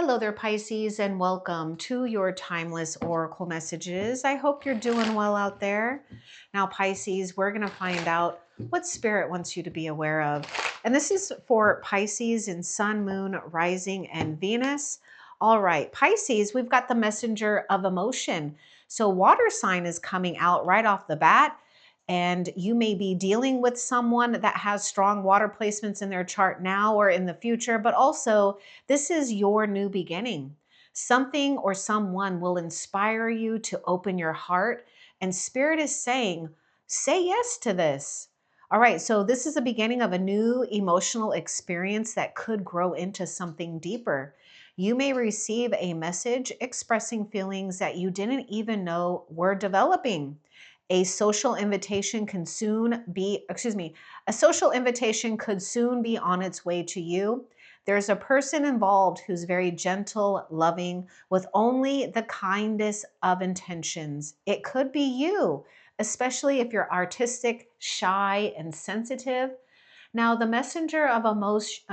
Hello there, Pisces, and welcome to your timeless oracle messages. I hope you're doing well out there. Now, Pisces, we're going to find out what Spirit wants you to be aware of. And this is for Pisces in Sun, Moon, Rising, and Venus. All right, Pisces, we've got the messenger of emotion. So water sign is coming out right off the bat. And you may be dealing with someone that has strong water placements in their chart now or in the future, but also this is your new beginning. Something or someone will inspire you to open your heart, and Spirit is saying, say yes to this. All right, so this is the beginning of a new emotional experience that could grow into something deeper. You may receive a message expressing feelings that you didn't even know were developing. A social invitation can soon be, a social invitation could soon be on its way to you. There's a person involved who's very gentle, loving, with only the kindest of intentions. It could be you, especially if you're artistic, shy, and sensitive. Now, the messenger of emotion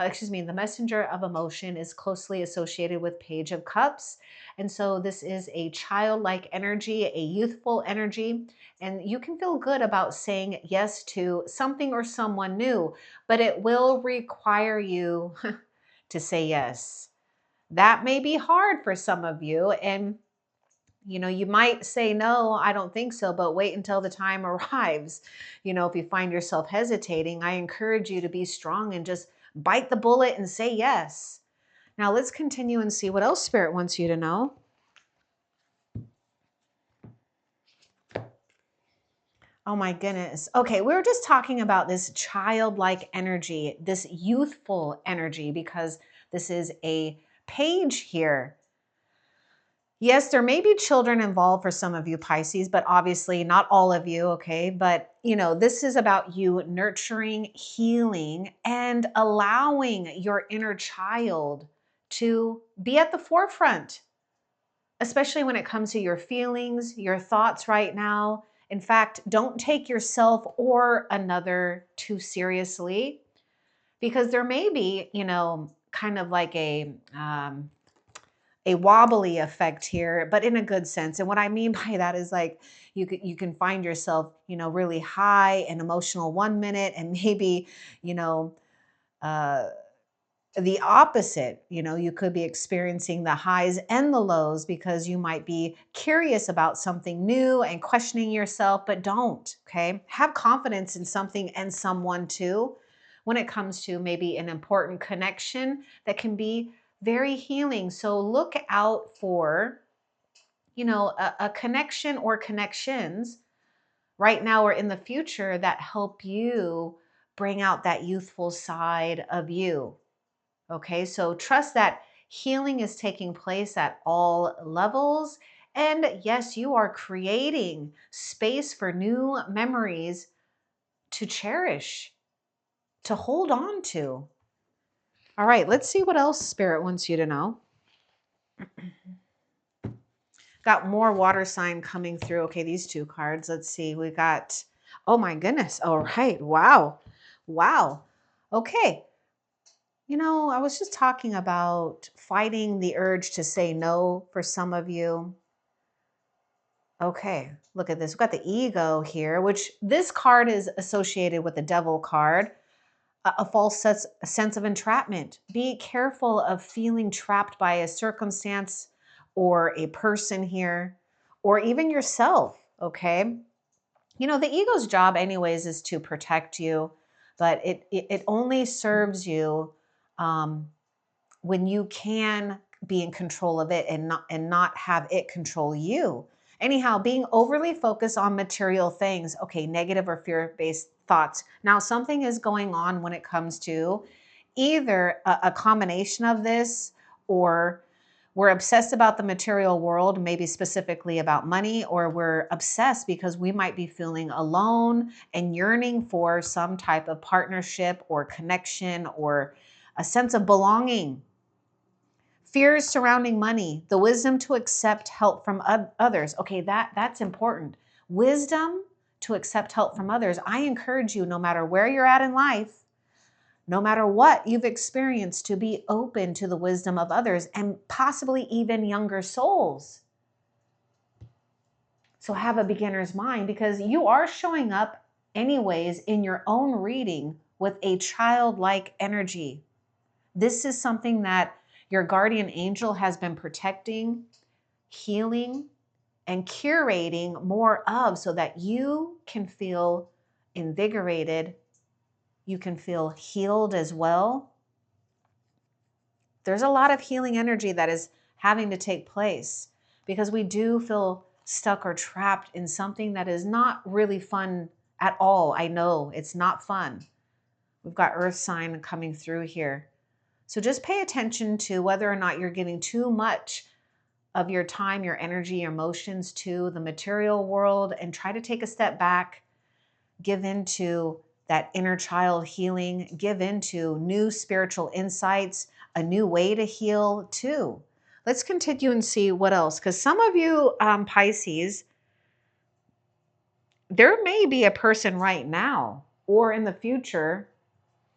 is closely associated with Page of Cups. And so this is a childlike energy, a youthful energy, and you can feel good about saying yes to something or someone new, but it will require you to say yes. That may be hard for some of you, and you might say, no, I don't think so, but wait until the time arrives. If you find yourself hesitating, I encourage you to be strong and just bite the bullet and say yes. Now let's continue and see what else Spirit wants you to know. Oh my goodness. Okay, we were just talking about this childlike energy, this youthful energy, because this is a page here. Yes, there may be children involved for some of you Pisces, but obviously not all of you, okay? But, this is about you nurturing, healing, and allowing your inner child to be at the forefront, especially when it comes to your feelings, your thoughts right now. In fact, don't take yourself or another too seriously, because there may be, kind of like a wobbly effect here, but in a good sense. And what I mean by that is like you can find yourself, really high and emotional one minute, and maybe, uh, the opposite. You could be experiencing the highs and the lows because you might be curious about something new and questioning yourself, but don't, okay? Have confidence in something and someone too when it comes to maybe an important connection that can be very healing. So look out for, a connection or connections right now or in the future that help you bring out that youthful side of you. Okay, so trust that healing is taking place at all levels. And yes, you are creating space for new memories to cherish, to hold on to. All right, let's see what else Spirit wants you to know. Got more water sign coming through. Okay, these two cards. Let's see. We got, oh my goodness. All right. Wow. Wow. Okay. I was just talking about fighting the urge to say no for some of you. Okay, look at this. We've got the ego here, which this card is associated with the devil card, a false sense of entrapment. Be careful of feeling trapped by a circumstance or a person here, or even yourself, okay? The ego's job anyways is to protect you, but it only serves you when you can be in control of it and not have it control you. Anyhow, being overly focused on material things, okay, negative or fear-based thoughts. Now, something is going on when it comes to either a combination of this, or we're obsessed about the material world, maybe specifically about money, or we're obsessed because we might be feeling alone and yearning for some type of partnership or connection or a sense of belonging. Fears surrounding money, the wisdom to accept help from others. Okay, that's important. Wisdom to accept help from others. I encourage you, no matter where you're at in life, no matter what you've experienced, to be open to the wisdom of others and possibly even younger souls. So have a beginner's mind, because you are showing up anyways in your own reading with a childlike energy. This is something that your guardian angel has been protecting, healing, and curating more of, so that you can feel invigorated. You can feel healed as well. There's a lot of healing energy that is having to take place, because we do feel stuck or trapped in something that is not really fun at all. I know it's not fun. We've got earth sign coming through here. So just pay attention to whether or not you're giving too much of your time, your energy, your emotions to the material world, and try to take a step back, give into that inner child healing, give into new spiritual insights, a new way to heal too. Let's continue and see what else, because some of you Pisces, there may be a person right now or in the future,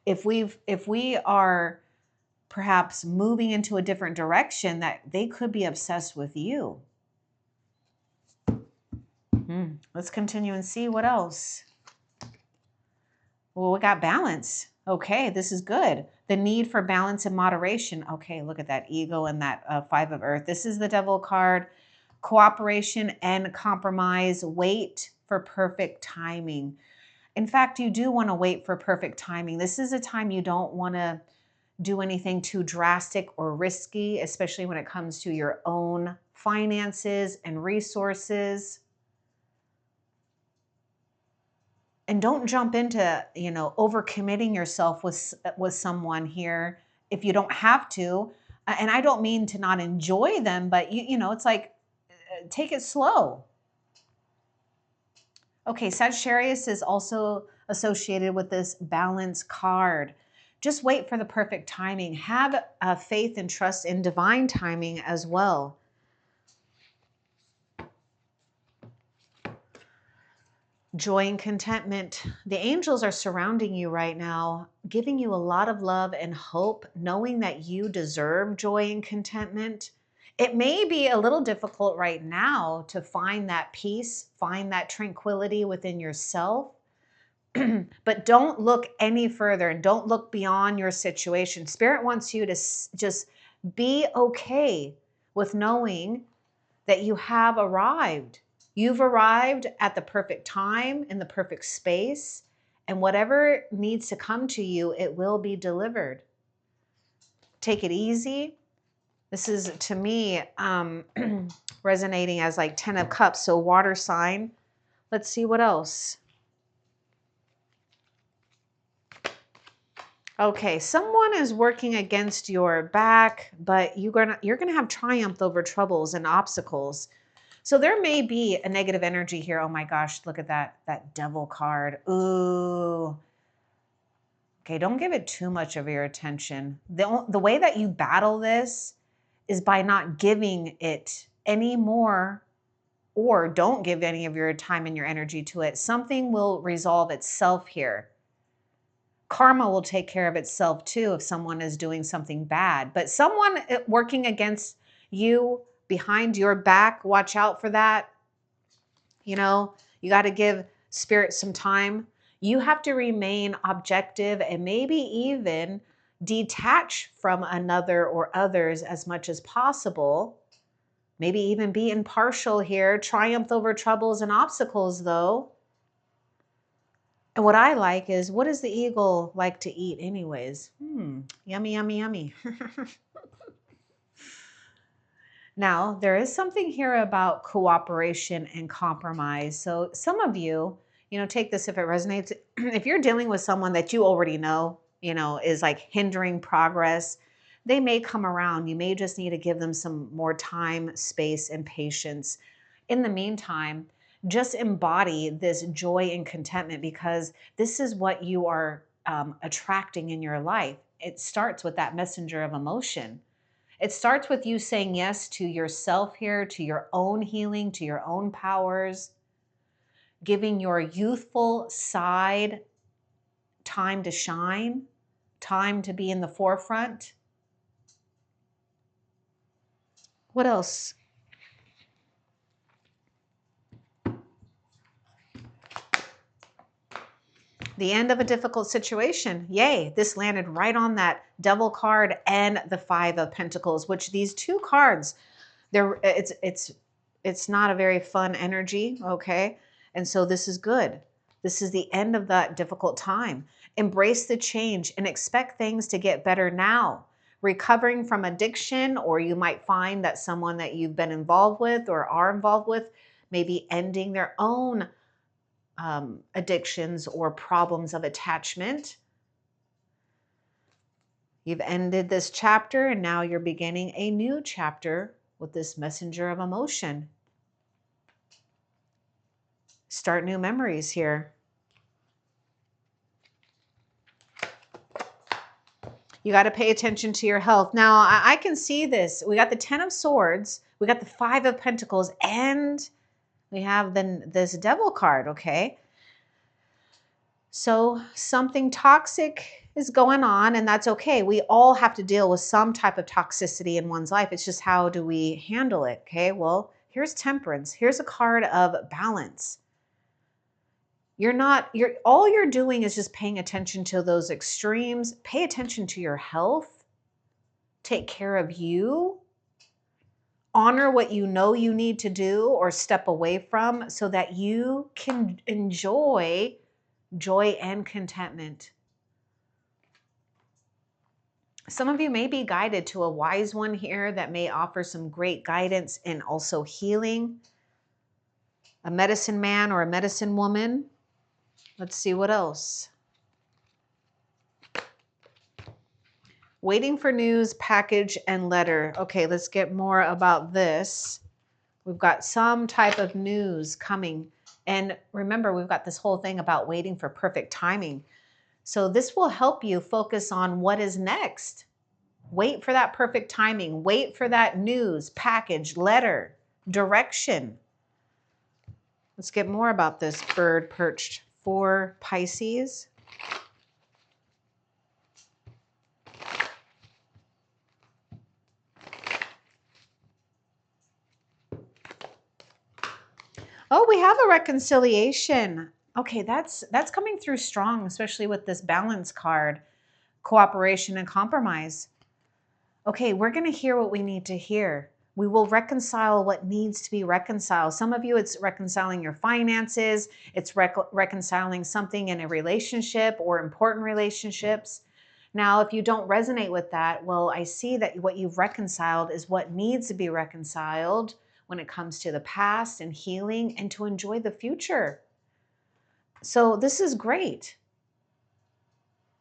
if we are perhaps moving into a different direction, that they could be obsessed with you. Let's continue and see what else. Well, we got balance. Okay, this is good. The need for balance and moderation. Okay, look at that ego and that Five of Earth. This is the Devil card. Cooperation and compromise. Wait for perfect timing. In fact, you do want to wait for perfect timing. This is a time you don't want to do anything too drastic or risky, especially when it comes to your own finances and resources. And don't jump into, overcommitting yourself with someone here if you don't have to. And I don't mean to not enjoy them, but it's like, take it slow. Okay, Sagittarius is also associated with this balance card. Just wait for the perfect timing. Have faith and trust in divine timing as well. Joy and contentment. The angels are surrounding you right now, giving you a lot of love and hope, knowing that you deserve joy and contentment. It may be a little difficult right now to find that peace, find that tranquility within yourself. But don't look any further and don't look beyond your situation. Spirit wants you to just be okay with knowing that you have arrived. You've arrived at the perfect time, in the perfect space, and whatever needs to come to you, it will be delivered. Take it easy. This is, to me, resonating as like 10 of Cups, so water sign. Let's see what else. Okay, someone is working against your back, but you're gonna have triumph over troubles and obstacles. So there may be a negative energy here. Oh my gosh, look at that Devil card. Ooh. Okay, don't give it too much of your attention. The way that you battle this is by not giving it any more, or don't give any of your time and your energy to it. Something will resolve itself here. Karma will take care of itself too if someone is doing something bad. But someone working against you behind your back, watch out for that. You got to give spirit some time. You have to remain objective and maybe even detach from another or others as much as possible. Maybe even be impartial here. Triumph over troubles and obstacles, though. And what I like is, what does the eagle like to eat anyways? Yummy, yummy, yummy. Now, there is something here about cooperation and compromise. So some of you, take this if it resonates. If you're dealing with someone that you already know, is like hindering progress, they may come around. You may just need to give them some more time, space, and patience. In the meantime, just embody this joy and contentment, because this is what you are attracting in your life. It starts with that messenger of emotion. It starts with you saying yes to yourself here, to your own healing, to your own powers, giving your youthful side time to shine, time to be in the forefront. What else? The end of a difficult situation. Yay, this landed right on that Devil card and the Five of Pentacles, which these two cards, it's not a very fun energy, okay? And so this is good. This is the end of that difficult time. Embrace the change and expect things to get better now. Recovering from addiction, or you might find that someone that you've been involved with or are involved with may be ending their own addictions or problems of attachment. You've ended this chapter and now you're beginning a new chapter with this messenger of emotion. Start new memories here. You got to pay attention to your health. Now, I can see this. We got the Ten of Swords, we got the Five of Pentacles, and we have this Devil card, okay? So something toxic is going on, and that's okay. We all have to deal with some type of toxicity in one's life. It's just how do we handle it, okay? Well, here's Temperance. Here's a card of balance. All you're doing is just paying attention to those extremes. Pay attention to your health. Take care of you. Honor what you know you need to do or step away from so that you can enjoy joy and contentment. Some of you may be guided to a wise one here that may offer some great guidance and also healing. A medicine man or a medicine woman. Let's see what else. Waiting for news, package, and letter. Okay, let's get more about this. We've got some type of news coming. And remember, we've got this whole thing about waiting for perfect timing. So this will help you focus on what is next. Wait for that perfect timing. Wait for that news, package, letter, direction. Let's get more about this bird perched for Pisces. Oh, we have a reconciliation. Okay, that's coming through strong, especially with this balance card, cooperation and compromise. Okay, we're going to hear what we need to hear. We will reconcile what needs to be reconciled. Some of you, it's reconciling your finances. It's reconciling something in a relationship or important relationships. Now, if you don't resonate with that, well, I see that what you've reconciled is what needs to be reconciled when it comes to the past and healing and to enjoy the future. So this is great.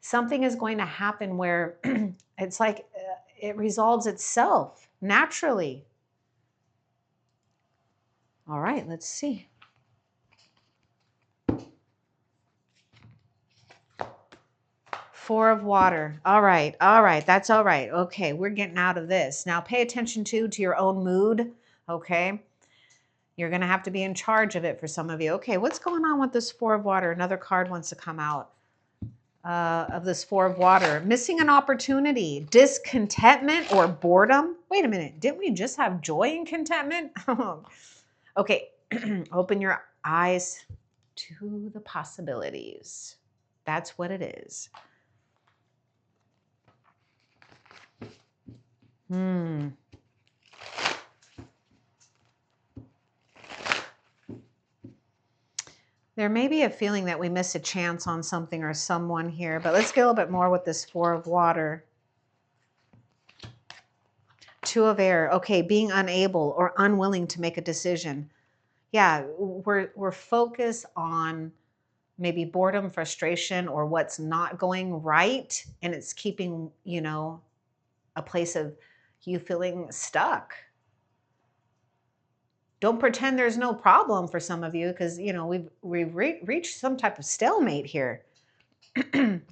Something is going to happen where it's like it resolves itself naturally. All right, let's see. Four of water. All right, that's all right. Okay, we're getting out of this. Now pay attention to your own mood, okay? You're going to have to be in charge of it for some of you. Okay, what's going on with this Four of Water? Another card wants to come out of this Four of Water. Missing an opportunity, discontentment or boredom. Wait a minute, didn't we just have joy and contentment? Okay, open your eyes to the possibilities. That's what it is. There may be a feeling that we miss a chance on something or someone here, but let's get a little bit more with this Four of Water. Two of Air. Okay, being unable or unwilling to make a decision. Yeah, we're focused on maybe boredom, frustration, or what's not going right, and it's keeping, a place of you feeling stuck. Don't pretend there's no problem for some of you because, we've reached some type of stalemate here.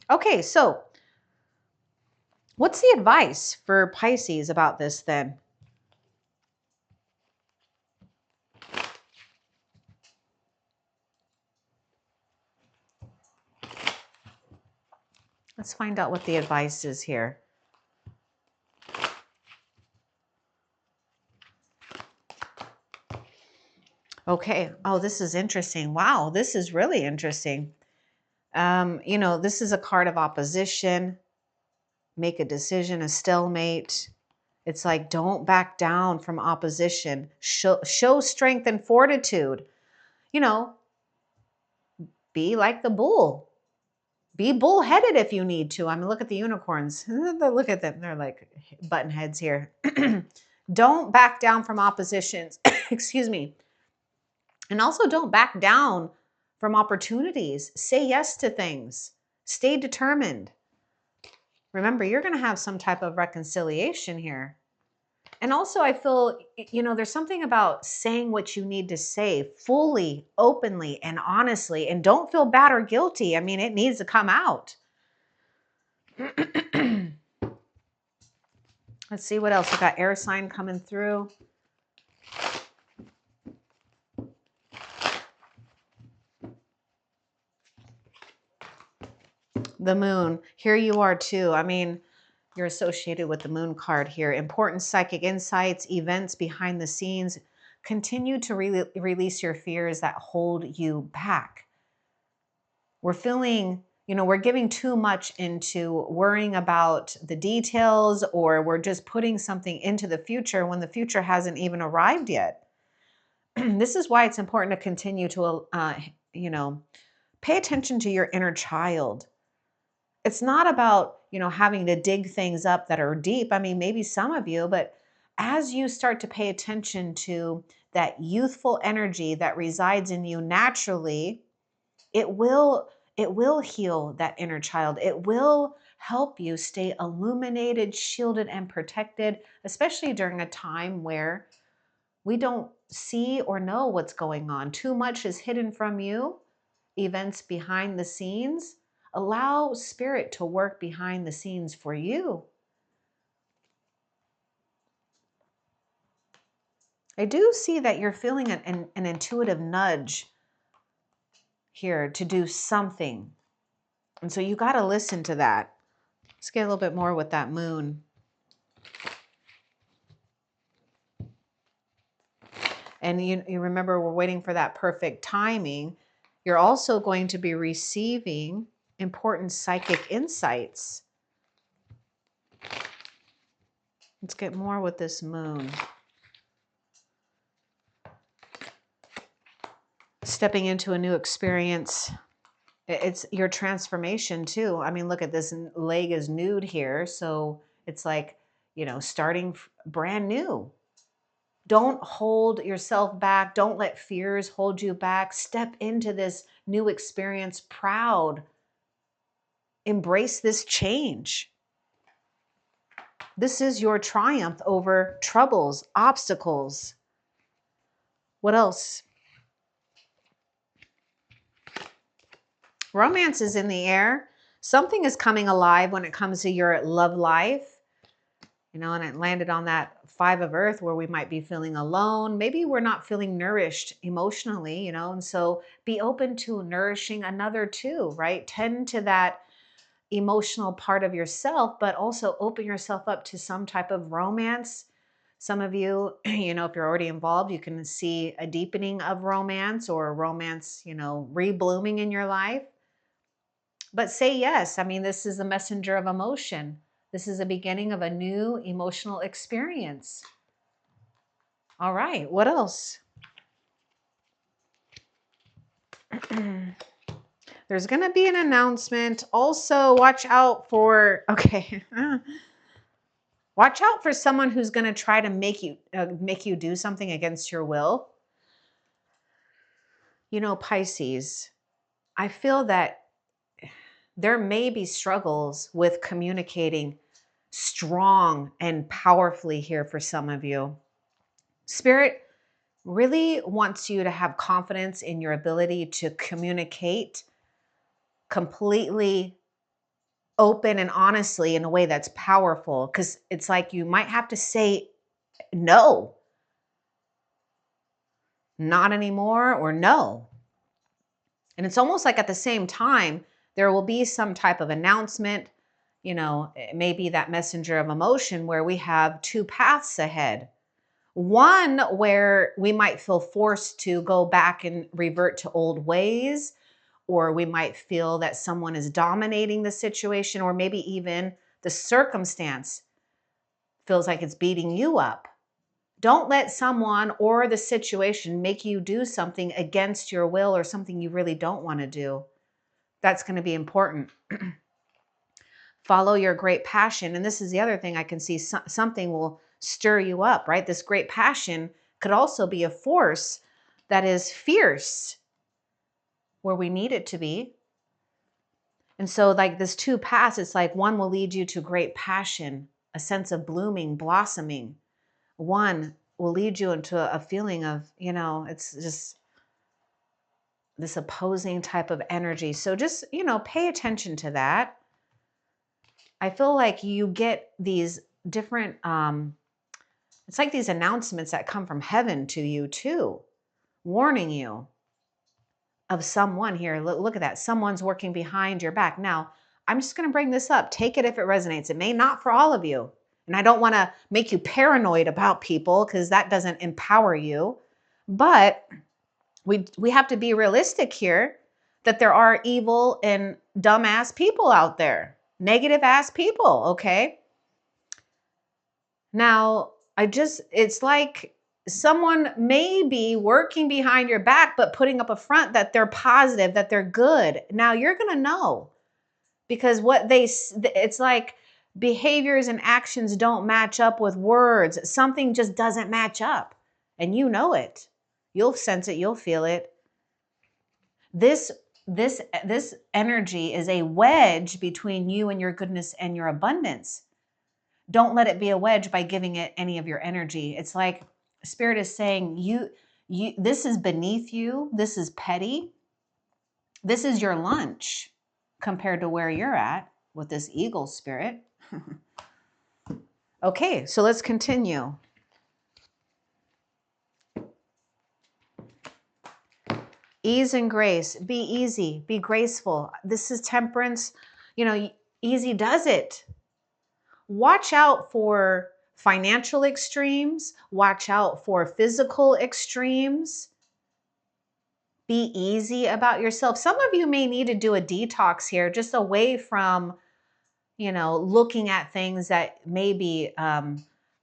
Okay, so what's the advice for Pisces about this then? Let's find out what the advice is here. Okay. Oh, this is interesting. Wow, this is really interesting. You know, this is a card of opposition. Make a decision, a stalemate. It's like, don't back down from opposition. Show strength and fortitude. You know, be like the bull. Be bullheaded if you need to. I mean, look at the unicorns. Look at them. They're like button heads here. Don't back down from oppositions. Excuse me. And also don't back down from opportunities. Say yes to things. Stay determined. Remember, you're going to have some type of reconciliation here. And also, I feel, you know, there's something about saying what you need to say fully, openly, and honestly. And don't feel bad or guilty. I mean, it needs to come out. Let's see what else. We got air sign coming through. The moon. Here you are too. I mean, you're associated with the moon card here. Important psychic insights, events behind the scenes. Continue to release your fears that hold you back. We're feeling, you know, we're giving too much into worrying about the details, or we're just putting something into the future when the future hasn't even arrived yet. This is why it's important to continue to, you know, pay attention to your inner child. It's not about, you know, having to dig things up that are deep. I mean, maybe some of you, but as you start to pay attention to that youthful energy that resides in you naturally, it will heal that inner child. It will help you stay illuminated, shielded, and protected, especially during a time where we don't see or know what's going on. Too much is hidden from you. Events behind the scenes. Allow spirit to work behind the scenes for you. I do see that you're feeling an intuitive nudge here to do something. And so you got to listen to that. Let's get a little bit more with that moon. And you remember, we're waiting for that perfect timing. You're also going to be receiving important psychic insights. Let's get more with this moon. Stepping into a new experience. It's your transformation too. I mean, look at this leg is nude here. So it's like, you know, starting brand new. Don't hold yourself back. Don't let fears hold you back. Step into this new experience proud. Embrace this change. This is your triumph over troubles, obstacles. What else? Romance is in the air. Something is coming alive when it comes to your love life. You know, and it landed on that 5 of Earth where we might be feeling alone. Maybe we're not feeling nourished emotionally, you know, and so be open to nourishing another too, right? Tend to that emotional part of yourself, but also open yourself up to some type of romance. Some of you, you know, if you're already involved, you can see a deepening of romance or romance, you know, reblooming in your life. But say yes. I mean, this is the messenger of emotion. This is the beginning of a new emotional experience. All right, what else? There's going to be an announcement. Also, watch out for, okay. Watch out for someone who's going to try to make you do something against your will. You know, Pisces, I feel that there may be struggles with communicating strong and powerfully here for some of you. Spirit really wants you to have confidence in your ability to communicate completely open and honestly in a way that's powerful, because it's like you might have to say no, not anymore, or no. And it's almost like at the same time, There will be some type of announcement, you know, maybe that messenger of emotion where we have two paths ahead. One where we might feel forced to go back and revert to old ways, or we might feel that someone is dominating the situation, or maybe even the circumstance feels like it's beating you up. Don't let someone or the situation make you do something against your will or something you really don't want to do. That's going to be important. Follow your great passion. And this is the other thing I can see, something will stir you up, right? This great passion could also be a force that is fierce where we need it to be. And so like this two paths, it's like one will lead you to great passion, a sense of blooming, blossoming. One will lead you into a feeling of, you know, it's just this opposing type of energy. So just, you know, pay attention to that. I feel like you get these different, it's like these announcements that come from heaven to you too, warning you of someone here. Look at that. Someone's working behind your back. Now, I'm just going to bring this up. Take it if it resonates. It may not for all of you. And I don't want to make you paranoid about people because that doesn't empower you. But we have to be realistic here that there are evil and dumbass people out there, negative ass people, okay? Now, it's like someone may be working behind your back, but putting up a front that they're positive, that they're good. Now you're going to know because it's like behaviors and actions don't match up with words. Something just doesn't match up and you know it. You'll sense it. You'll feel it. This energy is a wedge between you and your goodness and your abundance. Don't let it be a wedge by giving it any of your energy. It's like Spirit is saying, you this is beneath you. This is petty. This is your lunch compared to where you're at with this eagle spirit. Okay, so let's continue. Ease and grace. Be easy. Be graceful. This is temperance. You know, easy does it. Watch out for financial extremes. Watch out for physical extremes. Be easy about yourself. Some of you may need to do a detox here, just away from, you know, looking at things that may be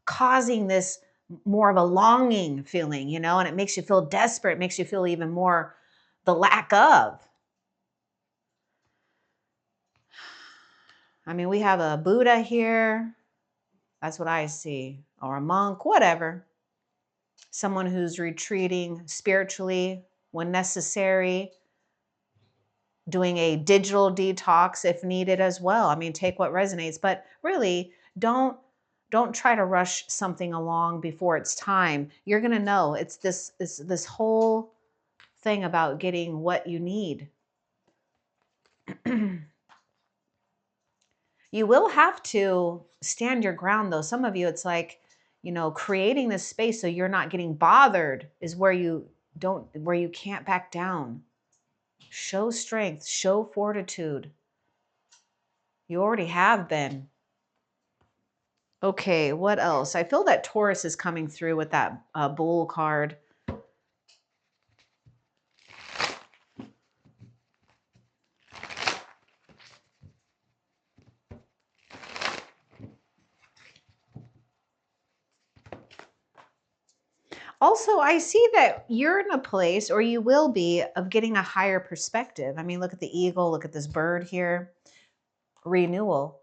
causing this more of a longing feeling, you know, and it makes you feel desperate. It makes you feel even more the lack of. I mean, we have a Buddha here. That's what I see. Or a monk, whatever. Someone who's retreating spiritually when necessary, doing a digital detox if needed as well. I mean, take what resonates, but really don't try to rush something along before it's time. You're going to know it's this whole thing about getting what you need. You will have to stand your ground though. Some of you, it's like, you know, creating this space so you're not getting bothered is where you can't back down. Show strength, show fortitude. You already have been. Okay, what else? I feel that Taurus is coming through with that Bull card. Also, I see that you're in a place, or you will be, of getting a higher perspective. I mean, look at the eagle, look at this bird here. Renewal.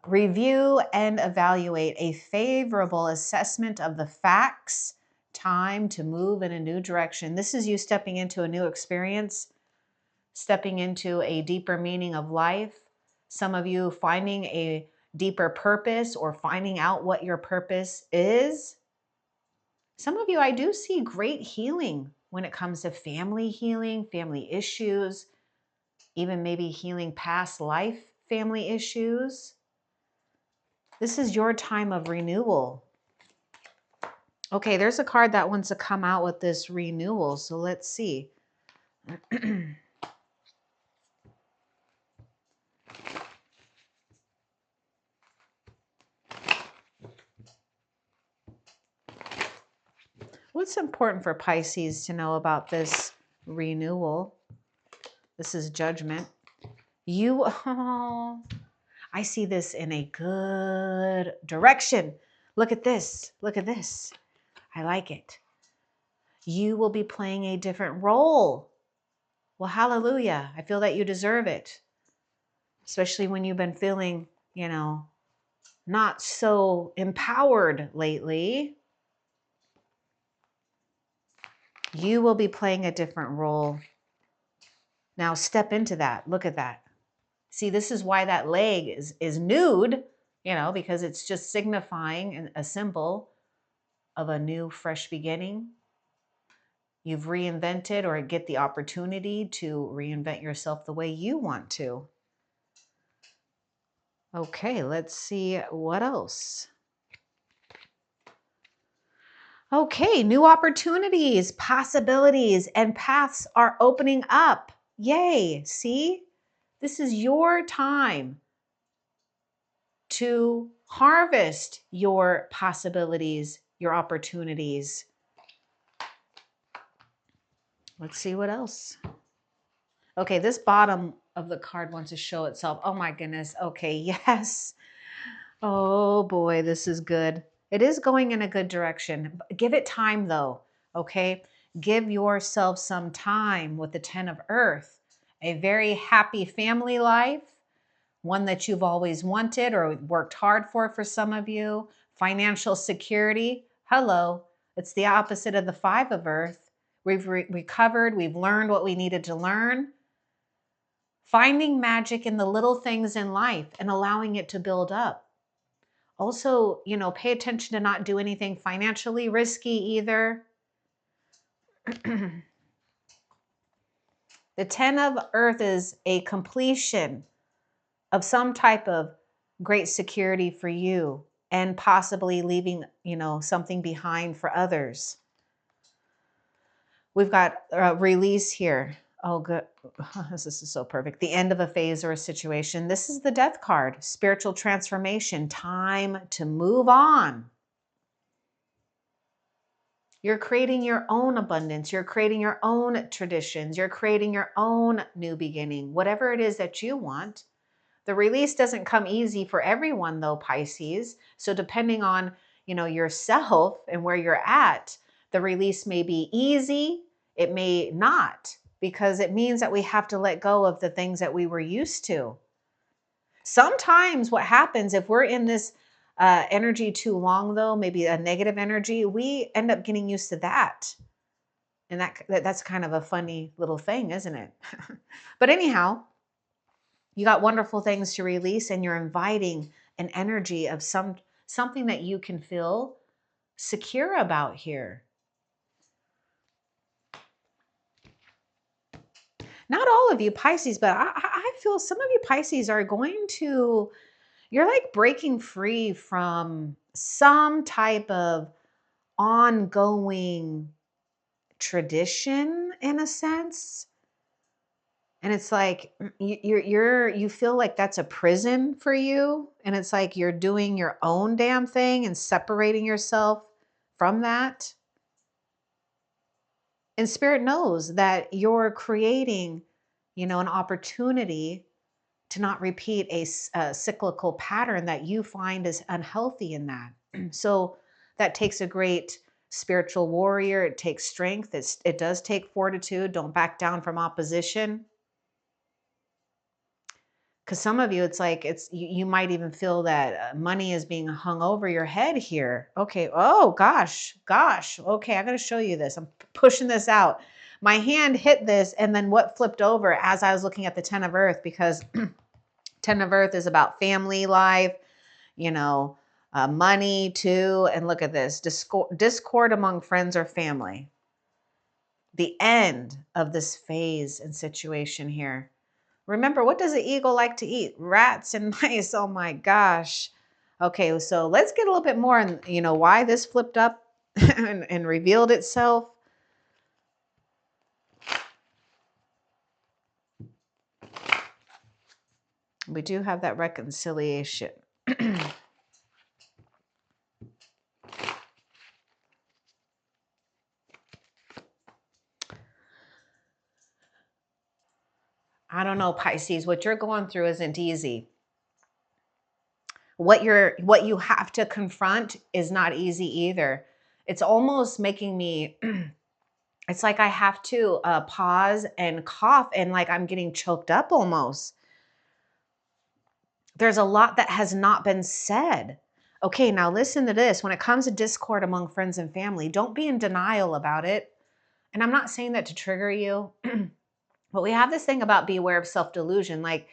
Review and evaluate a favorable assessment of the facts. Time to move in a new direction. This is you stepping into a new experience, stepping into a deeper meaning of life. Some of you finding a deeper purpose or finding out what your purpose is. Some of you, I do see great healing when it comes to family healing, family issues, even maybe healing past life family issues. This is your time of renewal. Okay, there's a card that wants to come out with this renewal. So let's see. What's important for Pisces to know about this renewal? This is judgment. Oh, I see this in a good direction. Look at this. Look at this. I like it. You will be playing a different role. Well, hallelujah. I feel that you deserve it. Especially when you've been feeling, not so empowered lately. You will be playing a different role. Now step into that. Look at that. See, this is why that leg is nude, because it's just signifying a symbol of a new, fresh beginning. You've reinvented or get the opportunity to reinvent yourself the way you want to. Okay, let's see what else. Okay, new opportunities, possibilities, and paths are opening up. Yay, see? This is your time to harvest your possibilities, your opportunities. Let's see what else. Okay, this bottom of the card wants to show itself. Oh my goodness. Okay, yes. Oh boy, this is good. It is going in a good direction. Give it time though, okay? Give yourself some time with the 10 of Earth. A very happy family life, one that you've always wanted or worked hard for some of you. Financial security. Hello. It's the opposite of the 5 of Earth. We've recovered. We've learned what we needed to learn. Finding magic in the little things in life and allowing it to build up. Also, pay attention to not do anything financially risky either. The 10 of Earth is a completion of some type of great security for you and possibly leaving, something behind for others. We've got a release here. Oh, good. This is so perfect. The end of a phase or a situation. This is the Death card. Spiritual transformation. Time to move on. You're creating your own abundance. You're creating your own traditions. You're creating your own new beginning. Whatever it is that you want. The release doesn't come easy for everyone though, Pisces. So depending on, yourself and where you're at, the release may be easy. It may not, because it means that we have to let go of the things that we were used to. Sometimes what happens if we're in this energy too long though, maybe a negative energy, we end up getting used to that. And that's kind of a funny little thing, isn't it? But anyhow, you got wonderful things to release and you're inviting an energy of something that you can feel secure about here. Not all of you Pisces, but I feel some of you Pisces are going to, you're like breaking free from some type of ongoing tradition in a sense. And it's like you feel like that's a prison for you. And it's like you're doing your own damn thing and separating yourself from that. And Spirit knows that you're creating, an opportunity to not repeat a cyclical pattern that you find is unhealthy in that. So that takes a great spiritual warrior. It takes strength. It does take fortitude. Don't back down from opposition. Because some of you, it's like you might even feel that money is being hung over your head here. Okay. Oh, gosh. Okay, I got to show you this. I'm pushing this out. My hand hit this, and then what flipped over as I was looking at the 10 of Earth, because 10 of Earth is about family life, money too. And look at this, discord among friends or family. The end of this phase and situation here. Remember, what does the eagle like to eat? Rats and mice. Oh my gosh. Okay, so let's get a little bit more on, why this flipped up and revealed itself. We do have that reconciliation. I don't know, Pisces, what you're going through isn't easy. What you have to confront is not easy either. It's almost making me it's like I have to pause and cough, and like I'm getting choked up almost. There's a lot that has not been said. Okay, now listen to this. When it comes to discord among friends and family, don't be in denial about it. And I'm not saying that to trigger you, but we have this thing about beware of self-delusion. Like,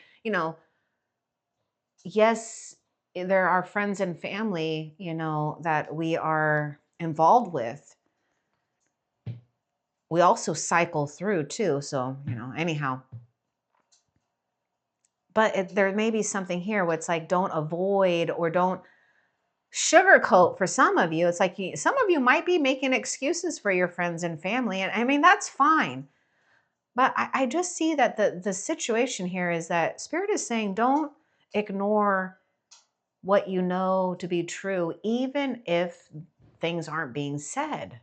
yes, there are friends and family, that we are involved with. We also cycle through too. So, anyhow. But there may be something here where it's like, don't avoid or don't sugarcoat for some of you. It's like some of you might be making excuses for your friends and family. And I mean, that's fine. But I just see that the situation here is that Spirit is saying, don't ignore what you know to be true, even if things aren't being said.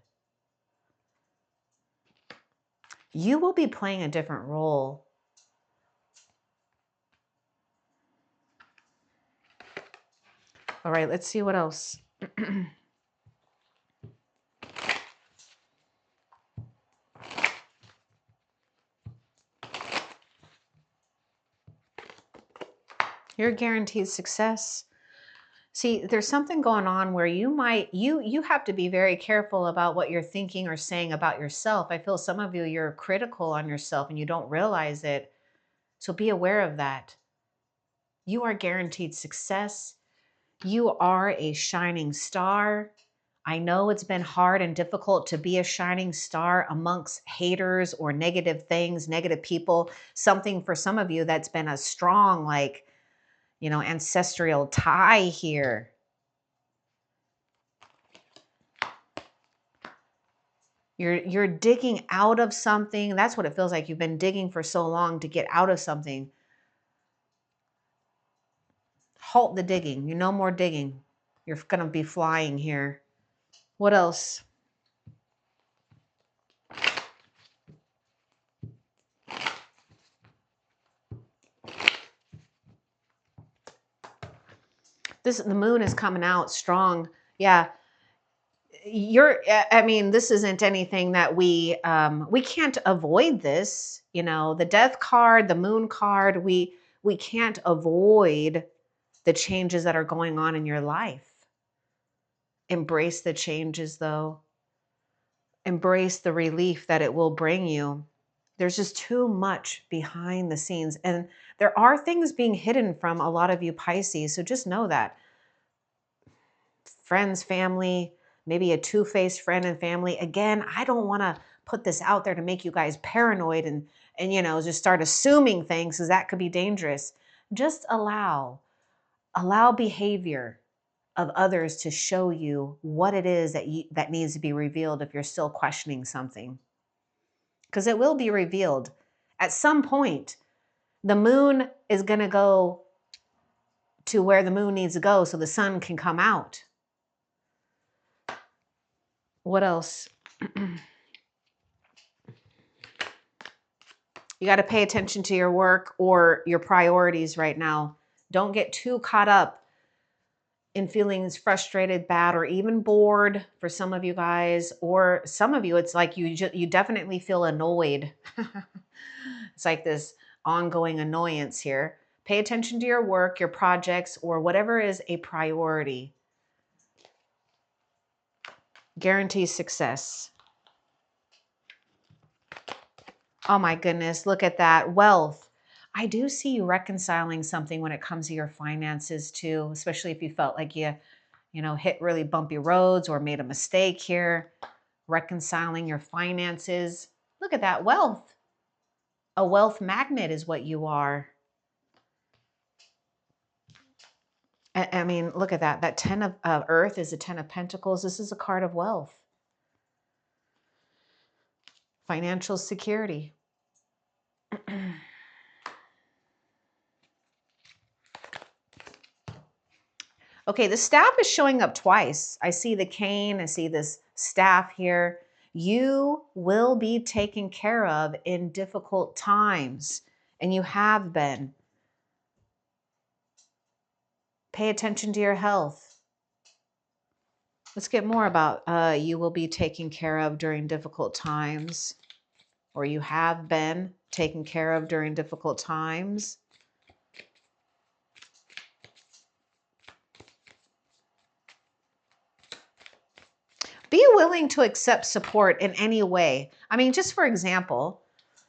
You will be playing a different role. All right, let's see what else. You're guaranteed success. See, there's something going on where you have to be very careful about what you're thinking or saying about yourself. I feel some of you're critical on yourself and you don't realize it. So be aware of that. You are guaranteed success. You are a shining star. I know it's been hard and difficult to be a shining star amongst haters or negative things, negative people. Something for some of you that's been a strong, ancestral tie here. You're digging out of something. That's what it feels like. You've been digging for so long to get out of something. Halt the digging. No more digging. You're going to be flying here. What else? The moon is coming out strong. Yeah. This isn't anything that we can't avoid this. The death card, the moon card, we can't avoid the changes that are going on in your life. Embrace the changes though. Embrace the relief that it will bring you. There's just too much behind the scenes. And there are things being hidden from a lot of you Pisces. So just know that. Friends, family, maybe a two-faced friend and family. Again, I don't want to put this out there to make you guys paranoid and just start assuming things, because that could be dangerous. Just allow behavior of others to show you what it is that needs to be revealed if you're still questioning something. Because it will be revealed. At some point, the moon is going to go to where the moon needs to go so the sun can come out. What else? You got to pay attention to your work or your priorities right now. Don't get too caught up in feelings frustrated, bad, or even bored for some of you guys. Or some of you, it's like you definitely feel annoyed. It's like this ongoing annoyance here. Pay attention to your work, your projects, or whatever is a priority. Guarantees success. Oh my goodness, look at that. Wealth. I do see you reconciling something when it comes to your finances too, especially if you felt like you hit really bumpy roads or made a mistake here. Reconciling your finances. Look at that, wealth. A wealth magnet is what you are. I mean, look at that. That 10 of Earth is a 10 of Pentacles. This is a card of wealth. Financial security. Okay, the staff is showing up twice. I see the cane. I see this staff here. You will be taken care of in difficult times. and you have been. Pay attention to your health. Let's get more about you will be taken care of during difficult times, or you have been taken care of during difficult times. Be willing to accept support in any way. I mean, just for example,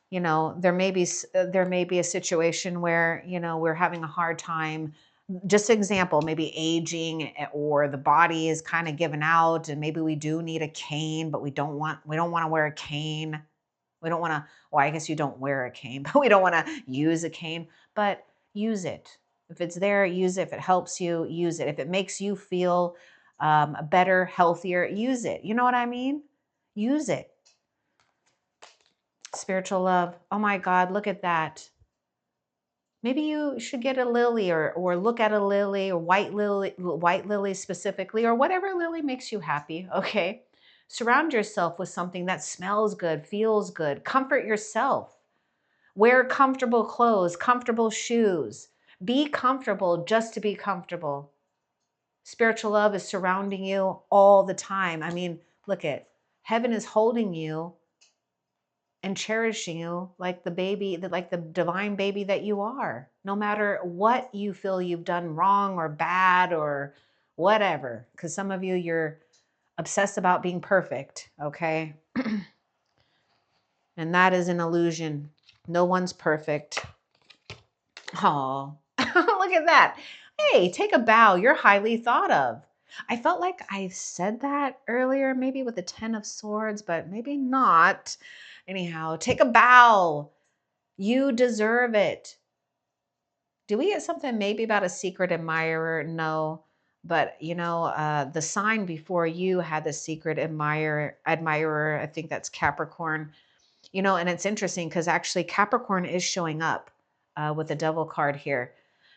you know, there may be a situation where, you know, we're having a hard time. Just example, maybe aging, or the body is kind of giving out, and maybe we do need a cane, but we don't want to wear a cane. We don't want to, well, I guess you don't wear a cane, but we don't want to use a cane, but use it. If it's there, use it. If it helps you, use it. If it makes you feel better, healthier, use it. You know what I mean? Use it. Spiritual love. Oh my God, look at that. Maybe you should get a lily, or look at a lily, or white lily specifically, or whatever lily makes you happy, okay? Surround yourself with something that smells good, feels good. Comfort yourself. Wear comfortable clothes, comfortable shoes. Be comfortable just to be comfortable. Spiritual love is surrounding you all the time. I mean, look at heaven is holding you and cherishing you like the baby, like the divine baby that you are. No matter what you feel you've done wrong or bad or whatever, because some of you, you're obsessed about being perfect, okay? And that is an illusion. No one's perfect. Oh, look at that. Hey, take a bow. You're highly thought of. I felt like I said that earlier, maybe with the 10 of Swords, but maybe not. Anyhow, take a bow. You deserve it. Do we get something maybe about a secret admirer? No. But, you know, the sign before you had the secret admirer. I think that's Capricorn. You know, and it's interesting because actually Capricorn is showing up with the Devil card here.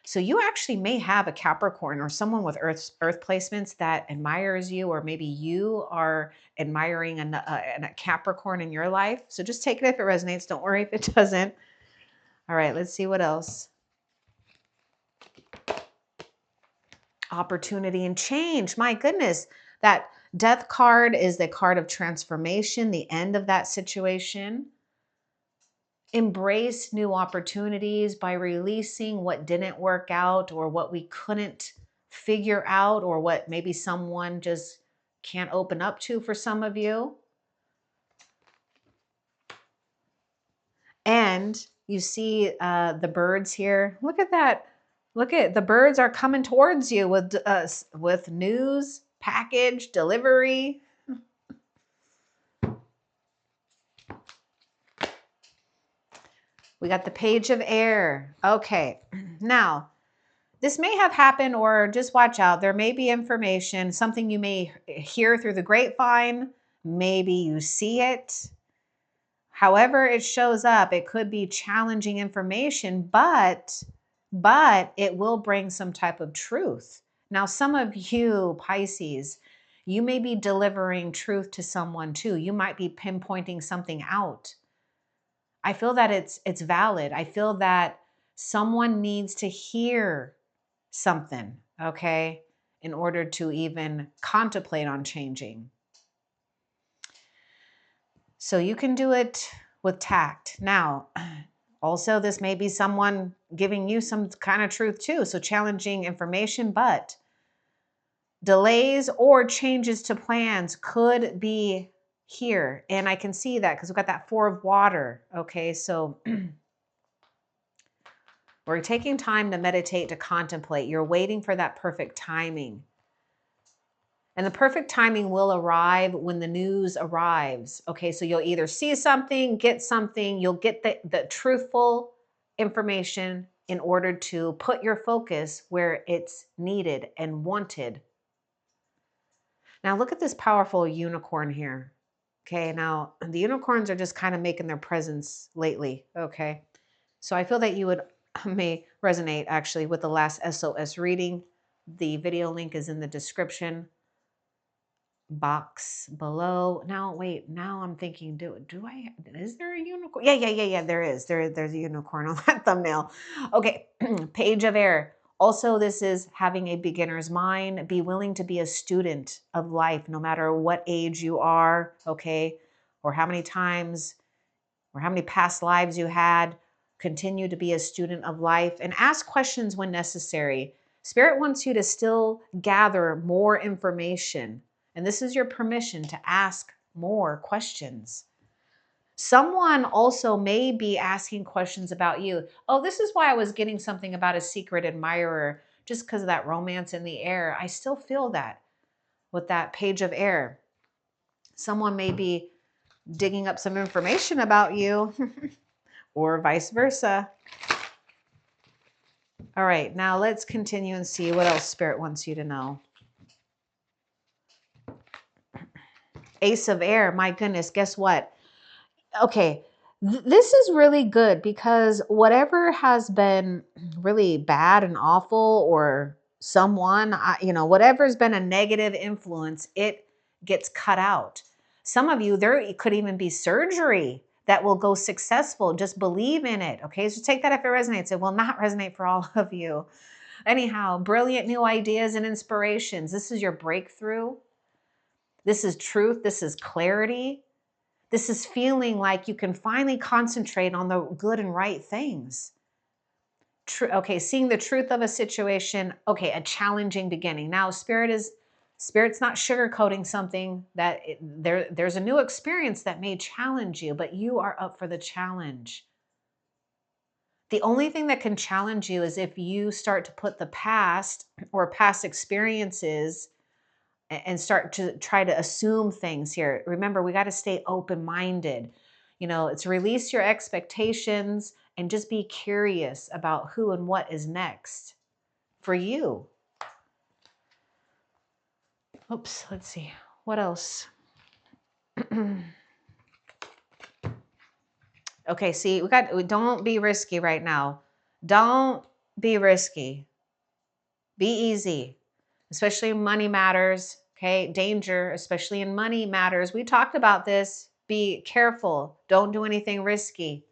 So you actually may have a Capricorn or someone with earth placements that admires you, or maybe you are admiring a Capricorn in your life. So just take it if it resonates. Don't worry if it doesn't. All right, let's see what else. Opportunity and change. My goodness, that Death card is the card of transformation, the end of that situation. Embrace new opportunities by releasing what didn't work out, or what we couldn't figure out, or what maybe someone just can't open up to for some of you. And you see the birds here. Look at that. Look at the birds are coming towards you with news, package, delivery. We got the Page of Air. Okay, now this may have happened, or just watch out. There may be information, something you may hear through the grapevine. Maybe you see it. However it shows up, it could be challenging information, but it will bring some type of truth. Now, some of you, Pisces, you may be delivering truth to someone too. You might be pinpointing something out. I feel that it's valid. I feel that someone needs to hear something, okay, in order to even contemplate on changing. So you can do it with tact. Now, also, this may be someone giving you some kind of truth too. So challenging information, but delays or changes to plans could be here. And I can see that because we've got that 4 of water. Okay, so we're taking time to meditate, to contemplate. You're waiting for that perfect timing. And the perfect timing will arrive when the news arrives. Okay, so you'll either see something, get something, you'll get the truthful information in order to put your focus where it's needed and wanted. Now look at this powerful unicorn here. Okay, now the unicorns are just kind of making their presence lately. Okay, so I feel that you may resonate actually with the last SOS reading. The video link is in the description. box below. Now, wait, now I'm thinking, is there a unicorn? Yeah. There's a unicorn on that thumbnail. Okay, page of air. Also, this is having a beginner's mind. Be willing to be a student of life, no matter what age you are, okay? Or how many times or how many past lives you had. Continue to be a student of life and ask questions when necessary. Spirit wants you to still gather more information. And this is your permission to ask more questions. Someone also may be asking questions about you. Oh, this is why I was getting something about a secret admirer, just because of that romance in the air. I still feel that with that page of air. Someone may be digging up some information about you or vice versa. All right, now let's continue and see what else Spirit wants you to know. Ace of Air, my goodness, guess what? Okay, this is really good because whatever has been really bad and awful or someone, whatever's been a negative influence, it gets cut out. Some of you, there could even be surgery that will go successful. Just believe in it, okay? So take that if it resonates. It will not resonate for all of you. Anyhow, brilliant new ideas and inspirations. This is your breakthrough. This is truth. This is clarity. This is feeling like you can finally concentrate on the good and right things. Okay, seeing the truth of a situation. Okay, a challenging beginning. Now, Spirit's not sugarcoating something that there's a new experience that may challenge you, but you are up for the challenge. The only thing that can challenge you is if you start to put the past or past experiences and start to try to assume things here. Remember, we got to stay open-minded. It's release your expectations and just be curious about who and what is next for you. Oops, let's see. What else? Okay, see, don't be risky right now. Don't be risky. Be easy, especially money matters. Okay, danger, especially in money matters. We talked about this. Be careful. Don't do anything risky.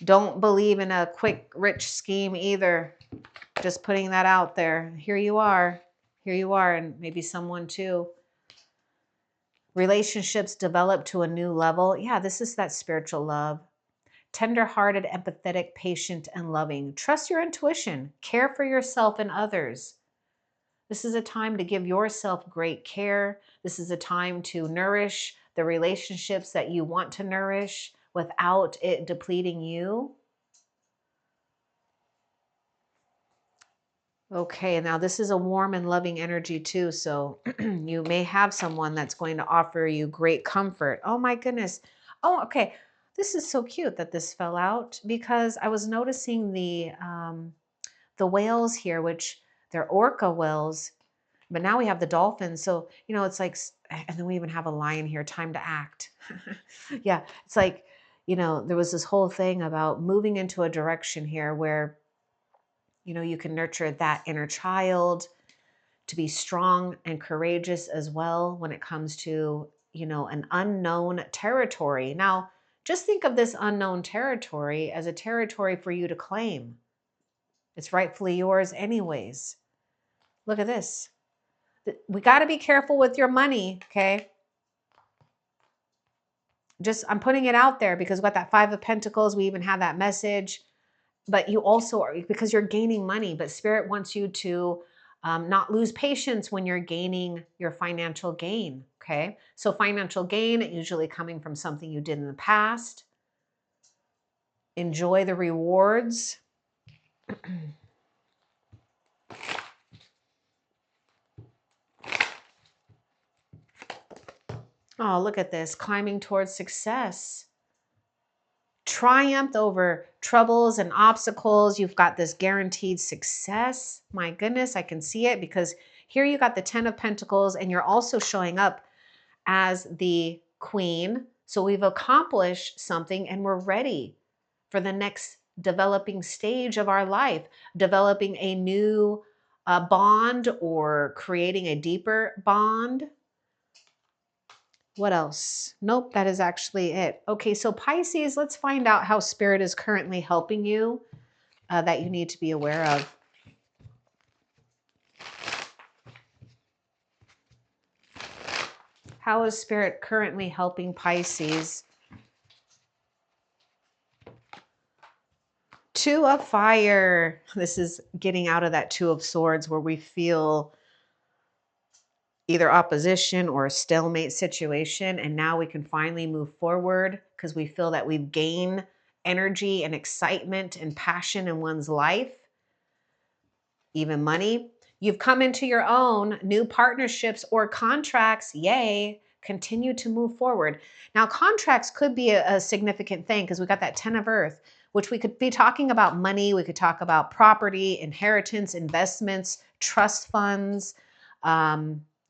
Don't believe in a quick, rich scheme either. Just putting that out there. Here you are. Here you are, and maybe someone too. Relationships develop to a new level. Yeah, this is that spiritual love. Tender-hearted, empathetic, patient, and loving. Trust your intuition. Care for yourself and others. This is a time to give yourself great care. This is a time to nourish the relationships that you want to nourish without it depleting you. Okay, now this is a warm and loving energy too. So you may have someone that's going to offer you great comfort. Oh my goodness. Oh, okay. This is so cute that this fell out because I was noticing the whales here, which they're orca whales. But now we have the dolphins. So, it's like, and then we even have a lion here, time to act. Yeah, it's like, there was this whole thing about moving into a direction here where, you can nurture that inner child to be strong and courageous as well when it comes to, an unknown territory. Now, just think of this unknown territory as a territory for you to claim. It's rightfully yours anyways. Look at this. We got to be careful with your money, okay? I'm putting it out there because we got that Five of Pentacles. We even have that message. But you also are, because you're gaining money, but Spirit wants you to not lose patience when you're gaining your financial gain, okay? So financial gain, usually coming from something you did in the past. Enjoy the rewards. Oh, look at this, climbing towards success. Triumphed over troubles and obstacles. You've got this guaranteed success. My goodness, I can see it because here you got the 10 of Pentacles and you're also showing up as the Queen. So we've accomplished something and we're ready for the next developing stage of our life, developing a new a bond or creating a deeper bond. What else? Nope, that is actually it. Okay, so Pisces, let's find out how Spirit is currently helping you that you need to be aware of. How is Spirit currently helping Pisces? Two of Fire. This is getting out of that Two of Swords where we feel either opposition or a stalemate situation. And now we can finally move forward because we feel that we've gained energy and excitement and passion in one's life, even money. You've come into your own new partnerships or contracts. Yay. Continue to move forward. Now, contracts could be a significant thing because we got that 10 of Earth, which we could be talking about money. We could talk about property, inheritance, investments, trust funds,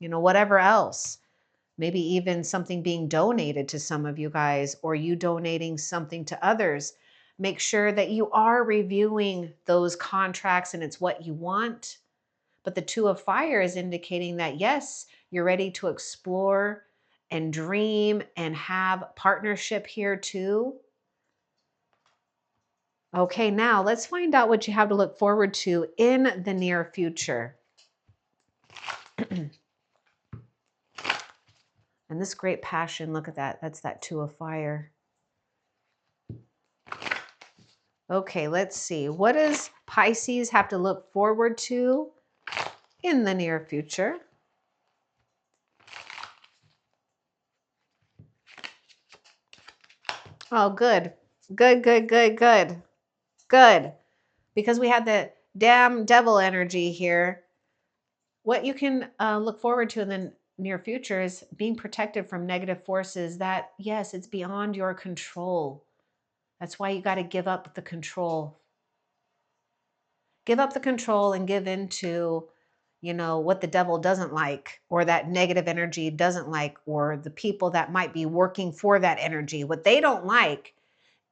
whatever else. Maybe even something being donated to some of you guys or you donating something to others. Make sure that you are reviewing those contracts and it's what you want. But the Two of Fire is indicating that, yes, you're ready to explore and dream and have partnership here too. Okay, now let's find out what you have to look forward to in the near future. And this great passion, look at that. That's that Two of Fire. Okay, let's see. What does Pisces have to look forward to in the near future? Oh, good. Good, good, good, good. Good. Because we had the damn devil energy here. What you can look forward to in the near future is being protected from negative forces that, yes, it's beyond your control. That's why you got to give up the control. Give up the control and give into, what the devil doesn't like, or that negative energy doesn't like, or the people that might be working for that energy. What they don't like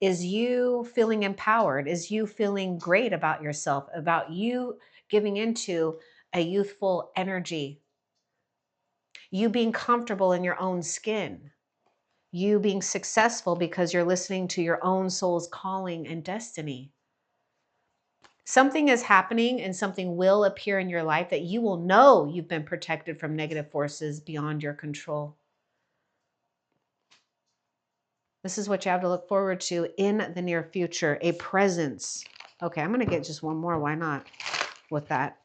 is you feeling empowered, is you feeling great about yourself, about you giving into a youthful energy, you being comfortable in your own skin, you being successful because you're listening to your own soul's calling and destiny. Something is happening and something will appear in your life that you will know you've been protected from negative forces beyond your control. This is what you have to look forward to in the near future, a presence. Okay, I'm going to get just one more. Why not with that?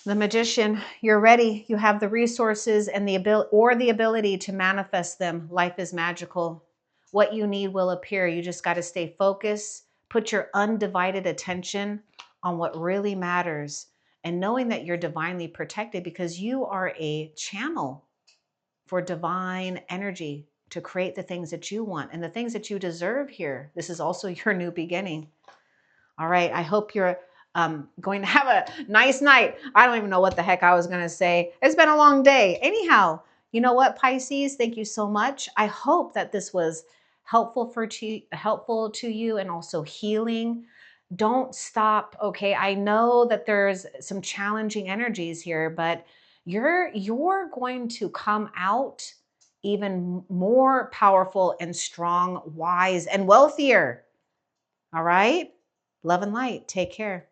The Magician, you're ready. You have the resources and the ability to manifest them. Life is magical. What you need will appear. You just got to stay focused, put your undivided attention on what really matters, and knowing that you're divinely protected because you are a channel for divine energy to create the things that you want and the things that you deserve here. This is also your new beginning. All right, I hope you're going to have a nice night. I don't even know what the heck I was going to say. It's been a long day. Anyhow, you know what, Pisces? Thank you so much. I hope that this was helpful to you and also healing. Don't stop, okay? I know that there's some challenging energies here, but you're going to come out even more powerful and strong, wise, and wealthier. All right? Love and light. Take care.